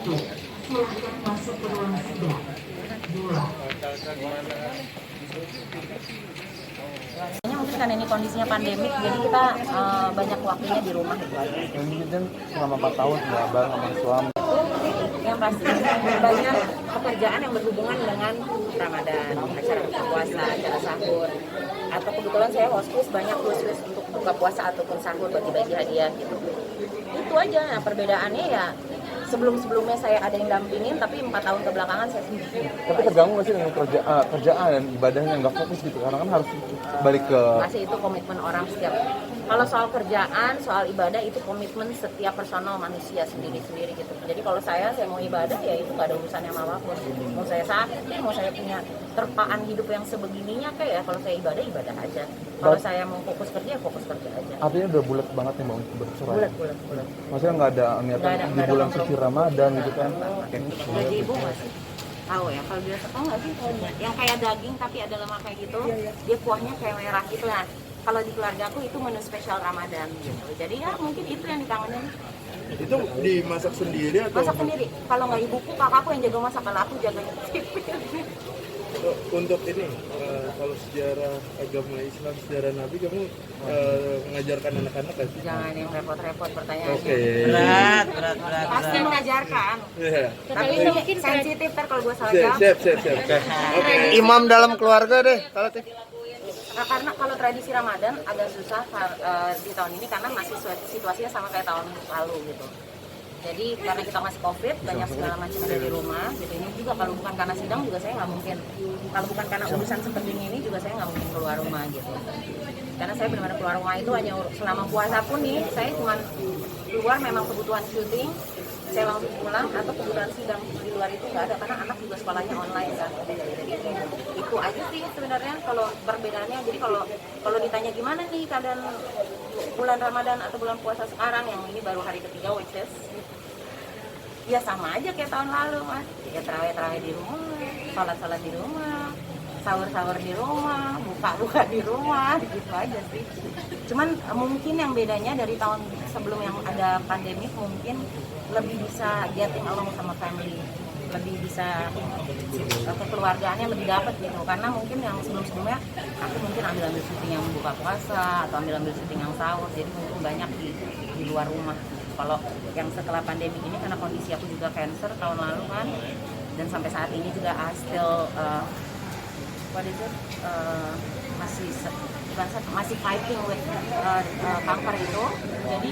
1. Silakan masuk ke ruang sidang. 2. Mungkin karena ini kondisinya pandemik, jadi kita banyak waktunya di rumah gitu aja. Dan selama 4 tahun ya bareng sama suami. Yang pasti banyak pekerjaan yang berhubungan dengan Ramadan, acara buka puasa, acara sahur. Atau kebetulan saya hostess banyak khusus untuk buka puasa ataupun sahur bagi-bagi hadiah gitu. Itu aja. Nah, perbedaannya ya sebelum-sebelumnya saya ada yang dampingin, tapi 4 tahun kebelakangan saya sendiri. Tapi terganggu nggak sih dengan kerjaan dan ibadahnya nggak fokus gitu? Karena kan harus balik ke... Masih itu komitmen orang setiap. Kalau soal kerjaan, soal ibadah itu komitmen setiap personal manusia sendiri-sendiri gitu. Jadi kalau saya mau ibadah ya itu nggak ada urusannya sama apapun. Mau saya sakit, mau saya punya terpaan hidup yang sebegininya kayak ya kalau saya ibadah aja. Kalau saya mau fokus kerja, fokus kerja aja. Artinya udah bulat banget nih Bang bercerai. Bulat. Maksudnya nggak ada niatan di bulan suci Ramadan gitu kan? Gaji ibu nggak sih? Tahu ya, kalau biasa tahu nggak sih yang kayak daging tapi ada lemak kayak gitu, dia kuahnya kayak merah gitu. Nah, kalau di keluarga aku itu menu spesial Ramadan gitu. Jadi ya mungkin itu yang dikangenin. Itu dimasak sendiri atau? Masak sendiri. Kalau nggak ibuku, kakakku yang jaga masak, kalau aku jaga nyicip. Untuk ini, kalau sejarah agama Islam, sejarah Nabi, kamu mengajarkan anak-anak kan? Jangan yang repot-repot pertanyaannya. Oke. Berat. Pasti mengajarkan. Iya. Tapi sensitif ntar kalau gue salah jawab. Siap. Oke. Imam dalam keluarga deh, kalau Karena kalau tradisi Ramadan agak susah di tahun ini karena masih situasinya sama kayak tahun lalu gitu. Jadi karena kita masih COVID, banyak segala macam ada di rumah. Gitu. Ini juga kalau bukan karena sidang juga saya nggak mungkin. Kalau bukan karena urusan seperti ini juga saya nggak mungkin keluar rumah gitu. Karena saya benar-benar keluar rumah itu hanya selama puasa pun nih, saya cuma keluar memang kebutuhan syuting, saya langsung pulang atau kebutuhan sidang. Di luar itu nggak ada karena anak juga sekolahnya online kan. Jadi itu aja sih sebenarnya kalau perbedaannya. Jadi kalau ditanya gimana nih keadaan bulan Ramadan atau bulan puasa sekarang yang ini baru hari ketiga which is ya sama aja kayak tahun lalu mas. Ya terawih di rumah, sholat di rumah, sahur di rumah, buka di rumah, gitu aja sih. Cuman mungkin yang bedanya dari tahun sebelum yang ada pandemi mungkin lebih bisa getting along sama family, lebih bisa kekeluargaannya lebih dapat gitu. Karena mungkin yang sebelumnya aku mungkin ambil syuting yang buka puasa atau ambil syuting yang sahur, jadi mungkin banyak di luar rumah. Kalau yang setelah pandemi ini karena kondisi aku juga cancer tahun lalu kan, dan sampai saat ini juga still masih fighting with kanker itu. Jadi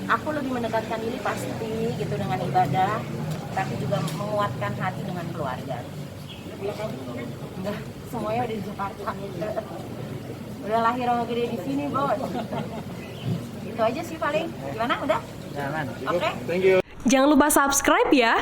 aku lebih mendekatkan diri pasti gitu dengan ibadah, tapi juga menguatkan hati dengan keluarga. Enggak, semuanya udah di Jakarta. Udah lahir sama gede di sini, Bos. Itu aja sih paling. Gimana? Udah? Jangan. Oke. Thank you. Jangan lupa subscribe ya.